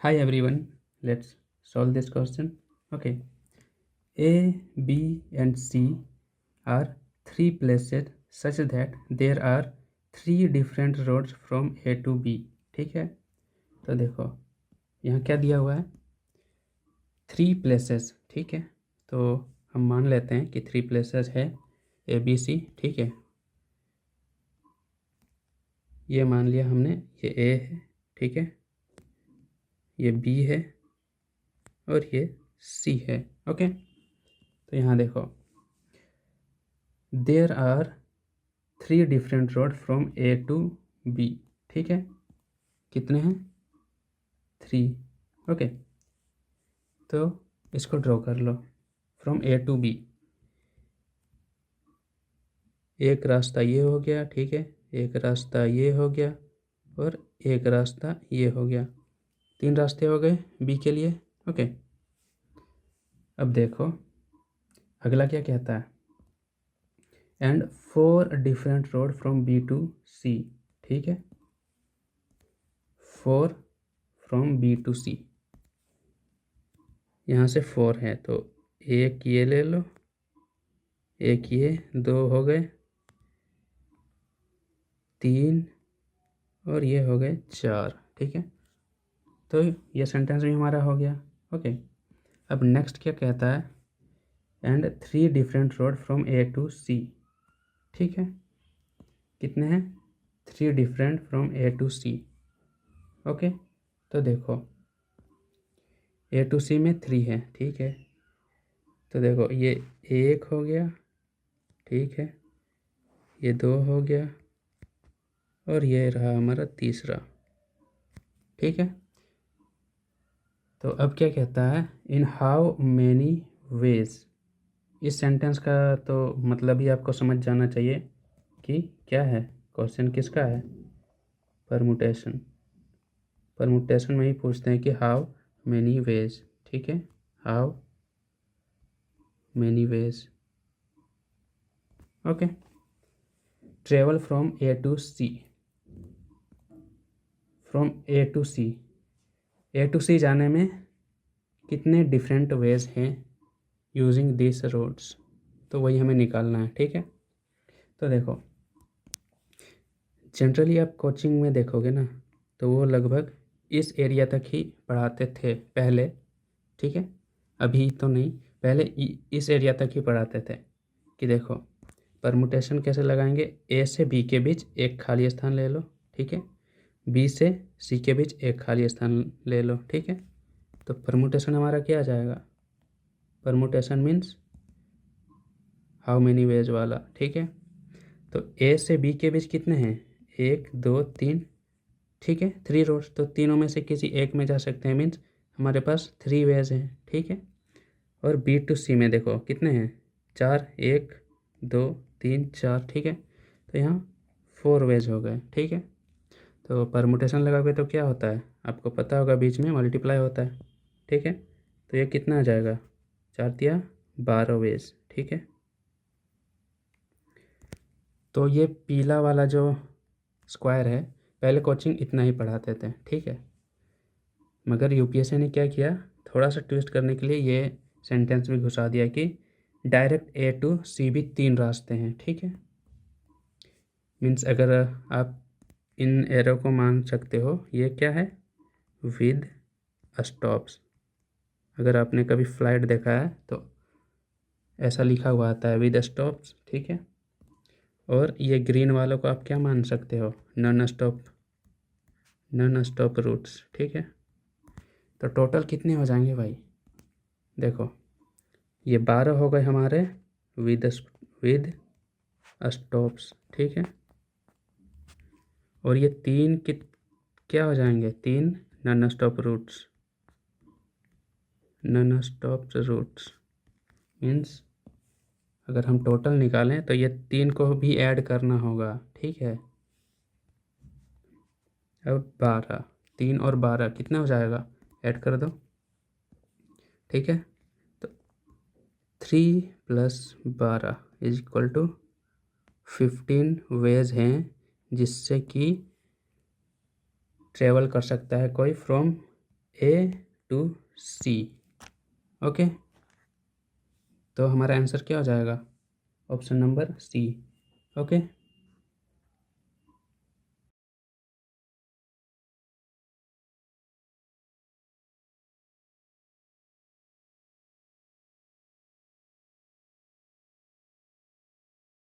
Hi everyone, let's solve this question. Okay, A, B, and C are three places such that there are three different roads from A to B. ठीक है, तो देखो यहाँ क्या दिया हुआ है, थ्री प्लेसेस. ठीक है, तो हम मान लेते हैं कि थ्री प्लेसेस है A, B, C. ठीक है, ये मान लिया हमने, ये A है. ठीक है, ये B है और ये C है. ओके, तो यहाँ देखो, there are three different road from A to B. ठीक है, कितने हैं, थ्री. ओके, तो इसको ड्रॉ कर लो. फ्रॉम ए टू बी एक रास्ता ये हो गया. ठीक है, एक रास्ता ये हो गया और एक रास्ता ये हो गया. तीन रास्ते हो गए बी के लिए. ओके, अब देखो अगला क्या कहता है, and four different road from B to C. ठीक है, four from B to C, यहाँ से फोर है तो एक ये ले लो, एक ये, दो हो गए, तीन और ये हो गए चार. ठीक है, तो ये सेंटेंस भी हमारा हो गया. ओके, अब नेक्स्ट क्या कहता है, and three different road from A to C. ठीक है, कितने हैं, three different from A to C. Okay, तो देखो ए टू सी में थ्री है. ठीक है, तो देखो ये एक हो गया. ठीक है, ये दो हो गया और ये रहा हमारा तीसरा. ठीक है, तो अब क्या कहता है, इन हाउ मैनी वेज. इस सेंटेंस का तो मतलब ही आपको समझ जाना चाहिए कि क्या है, क्वेश्चन किसका है, परमुटेशन. परमुटेशन में ही पूछते हैं कि हाउ मैनी वेज. ठीक है, how many ways. Okay, travel from A to C. From A to C, A to C जाने में कितने डिफरेंट वेज हैं यूजिंग दिस रोड्स, तो वही हमें निकालना है. ठीक है, तो देखो जनरली आप कोचिंग में देखोगे ना, तो वो लगभग इस एरिया तक ही पढ़ाते थे पहले. ठीक है, अभी तो नहीं, पहले इस एरिया तक ही पढ़ाते थे कि देखो परमुटेशन कैसे लगाएंगे, ए से बी के बीच एक खाली स्थान ले लो. ठीक है, बी से सी के बीच एक खाली स्थान ले लो. ठीक है, तो परमुटेशन हमारा क्या आ जाएगा, permutation means how many ways वाला. ठीक है, तो ए से बी के बीच कितने हैं, एक दो तीन. ठीक है, थ्री रोड्स, तो तीनों में से किसी एक में जा सकते हैं, मीन्स हमारे पास थ्री वेज हैं. ठीक है, और बी टू सी में देखो कितने हैं, चार, एक दो तीन चार. ठीक है, तो यहाँ फोर वेज हो गए. ठीक है, तो परमुटेशन लगाओगे तो क्या होता है, आपको पता होगा, बीच में मल्टीप्लाई होता है. ठीक है, तो ये कितना आ जाएगा, चार तिया 12 वेज. ठीक है, तो ये पीला वाला जो स्क्वायर है, पहले कोचिंग इतना ही पढ़ाते थे. ठीक है, मगर यूपीएससी ने क्या किया, थोड़ा सा ट्विस्ट करने के लिए ये सेंटेंस भी घुसा दिया कि डायरेक्ट ए टू सी भी तीन रास्ते हैं. ठीक है, मीन्स अगर आप इन एरो को मान सकते हो, ये क्या है, विद स्टॉप्स. अगर आपने कभी फ्लाइट देखा है तो ऐसा लिखा हुआ आता है, विद स्टॉप्स. ठीक है, और ये ग्रीन वालों को आप क्या मान सकते हो, non stop, non stop routes. ठीक है, तो टोटल कितने हो जाएंगे भाई, देखो ये 12 हो गए हमारे विद स्टॉप्स. ठीक है, और ये तीन क्या हो जाएंगे, तीन non stop routes. Non stop routes means अगर हम टोटल निकालें तो ये तीन को भी ऐड करना होगा. ठीक है, अब 12, तीन और 12 कितना हो जाएगा, ऐड कर दो. ठीक है, तो 3 + 12 इज इक्वल टू 15 वेज हैं जिससे कि ट्रेवल कर सकता है कोई from A to C। Okay, तो हमारा आंसर क्या हो जाएगा? Option number C. ओके।